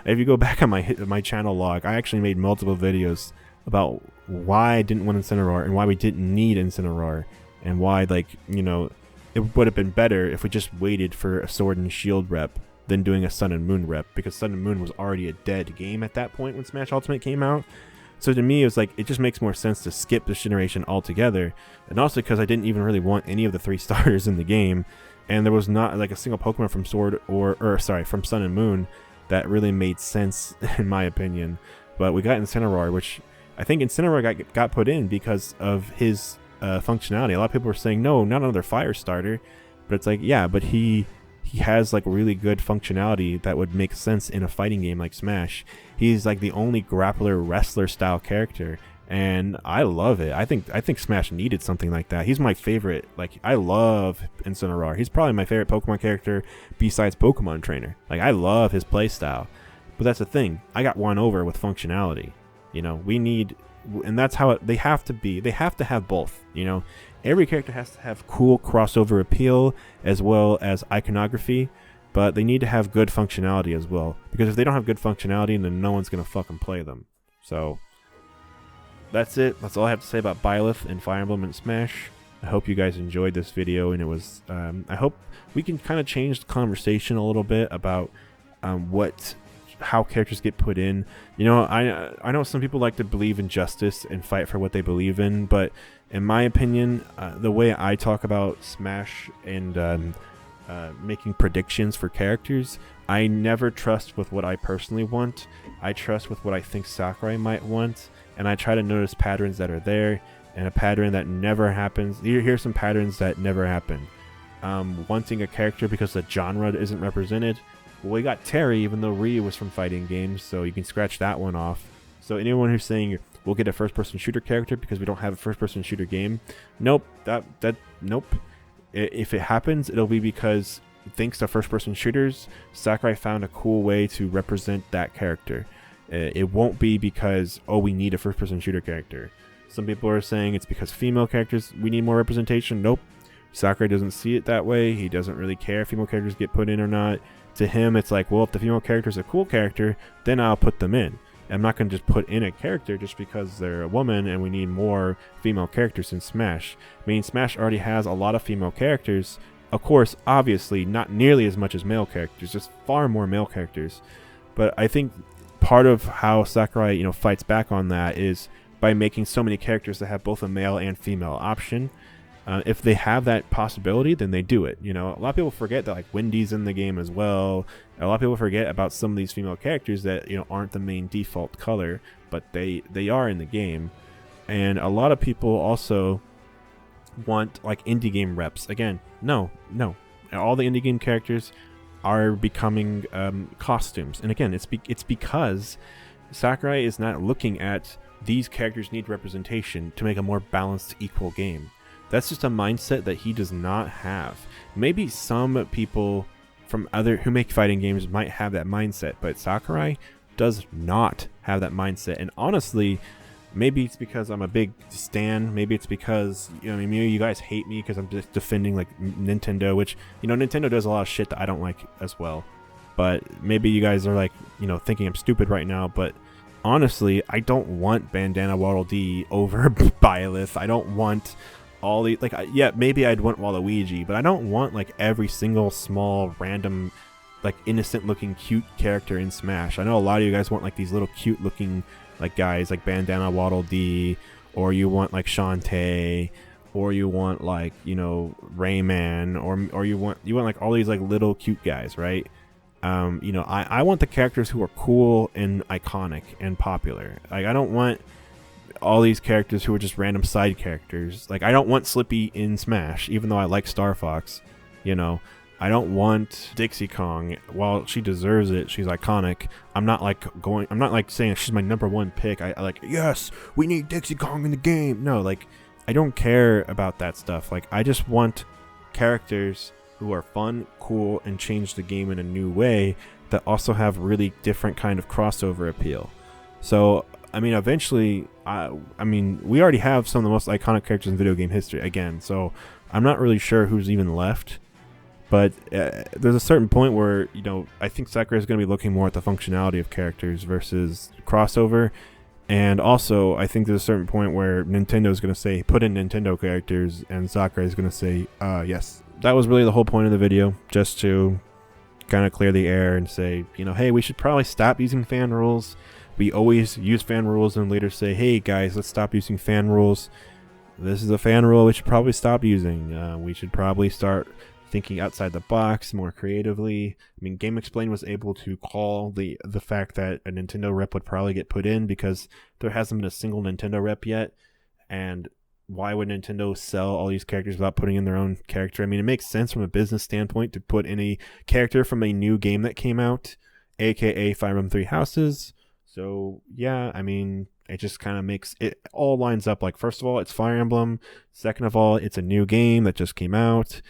if you go back on my channel log, I actually made multiple videos about why I didn't want Incineroar and why we didn't need Incineroar, and why, it would have been better if we just waited for a Sword and Shield rep than doing a Sun and Moon rep, because Sun and Moon was already a dead game at that point when Smash Ultimate came out. So to me, it was like, it just makes more sense to skip this generation altogether. And also because I didn't even really want any of the 3 starters in the game. And there was not like a single Pokemon from from Sun and Moon that really made sense, in my opinion. But we got Incineroar, which I think Incineroar got put in because of his functionality. A lot of people were saying, no, not another fire starter. But it's like, yeah, but he has like really good functionality that would make sense in a fighting game like Smash. He's like the only grappler wrestler style character, and I love it. I think Smash needed something like that. He's my favorite. Like, I love Incineroar. He's probably my favorite Pokemon character besides Pokemon Trainer. Like, I love his playstyle. But that's the thing. I got won over with functionality. We need, and that's how they have to be. They have to have both. Every character has to have cool crossover appeal as well as iconography, but they need to have good functionality as well, because if they don't have good functionality, then no one's going to fucking play them. So that's it. That's all I have to say about Byleth and Fire Emblem and Smash. I hope you guys enjoyed this video, and it was I hope we can kind of change the conversation a little bit about how characters get put in. I know some people like to believe in justice and fight for what they believe in, but in my opinion, the way I talk about Smash and making predictions for characters, I never trust with what I personally want. I trust with what I think Sakurai might want, and I try to notice patterns that are there, and a pattern that never happens. Here's some patterns that never happen. Wanting a character because the genre isn't represented. Well, we got Terry, even though Ryu was from fighting games, so you can scratch that one off. So anyone who's saying we'll get a first-person shooter character because we don't have a first-person shooter game, nope. Nope. If it happens, it'll be because, thanks to first-person shooters, Sakurai found a cool way to represent that character. It won't be because, oh, we need a first-person shooter character. Some people are saying it's because female characters, we need more representation. Nope. Sakurai doesn't see it that way. He doesn't really care if female characters get put in or not. To him, it's like, well, if the female character is a cool character, then I'll put them in. I'm not going to just put in a character just because they're a woman and we need more female characters in Smash. I mean, Smash already has a lot of female characters. Of course, obviously, not nearly as much as male characters, just far more male characters. But I think part of how Sakurai, fights back on that is by making so many characters that have both a male and female option. If they have that possibility, then they do it. A lot of people forget that, like, Wendy's in the game as well. A lot of people forget about some of these female characters that, aren't the main default color, but they are in the game. And a lot of people also want, like, indie game reps. Again, no. All the indie game characters are becoming costumes. And again, it's because Sakurai is not looking at these characters need representation to make a more balanced, equal game. That's just a mindset that he does not have. Maybe some people from who make fighting games might have that mindset, but Sakurai does not have that mindset. And honestly, maybe it's because I'm a big stan. Maybe it's because you guys hate me because I'm just defending like Nintendo, which Nintendo does a lot of shit that I don't like as well. But maybe you guys are like thinking I'm stupid right now. But honestly, I don't want Bandana Waddle Dee over Byleth. I don't want all the like yeah, maybe I'd want Waluigi, but I don't want like every single small random like innocent looking cute character in Smash. I know a lot of you guys want like these little cute looking like guys like Bandana Waddle Dee, or you want like Shantae, or you want like, you know, Rayman, or you want like all these like little cute guys, right? You know, I want the characters who are cool and iconic and popular. Like I don't want all these characters who are just random side characters. Like I don't want Slippy in Smash, even though I like Star Fox. You know, I don't want Dixie Kong. While she deserves it, she's iconic. I'm not like saying she's my #1 pick. I like, yes, we need Dixie Kong in the game. No, like I don't care about that stuff. Like I just want characters who are fun, cool, and change the game in a new way that also have really different kind of crossover appeal. So I mean, eventually, I mean, we already have some of the most iconic characters in video game history again, so I'm not really sure who's even left. But there's a certain point where, you know, I think Sakurai is going to be looking more at the functionality of characters versus crossover. And also, I think there's a certain point where Nintendo is going to say, put in Nintendo characters, and Sakurai is going to say, yes. That was really the whole point of the video, just to kind of clear the air and say, you know, hey, we should probably stop using fan rules. We always use fan rules and later say, hey guys, let's stop using fan rules. This is a fan rule we should probably stop using. We should probably start thinking outside the box more creatively. I mean, GameXplain was able to call the fact that a Nintendo rep would probably get put in because there hasn't been a single Nintendo rep yet. And why would Nintendo sell all these characters without putting in their own character? I mean, it makes sense from a business standpoint to put in a character from a new game that came out, aka Fire Emblem Three Houses. So yeah, I mean, it just kind of makes it all lines up. Like, first of all, it's Fire Emblem. Second of all, it's a new game that just came out.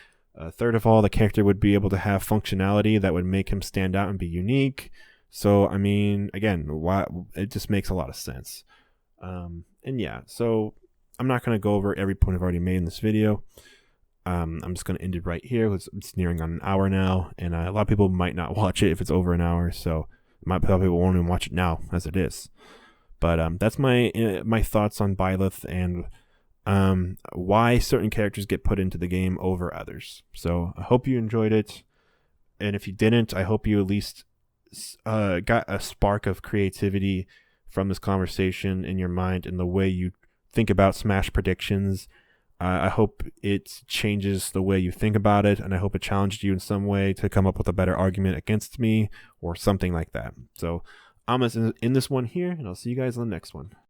Third of all, the character would be able to have functionality that would make him stand out and be unique. So I mean, again, it just makes a lot of sense. And yeah, so I'm not going to go over every point I've already made in this video. I'm just going to end it right here. It's nearing on an hour now, and a lot of people might not watch it if it's over an hour. So probably won't even watch it now as it is. But that's my thoughts on Byleth and why certain characters get put into the game over others. So I hope you enjoyed it, and if you didn't, I hope you at least got a spark of creativity from this conversation in your mind and the way you think about Smash predictions. I hope it changes the way you think about it, and I hope it challenged you in some way to come up with a better argument against me or something like that. So I'm going to end this one here, and I'll see you guys on the next one.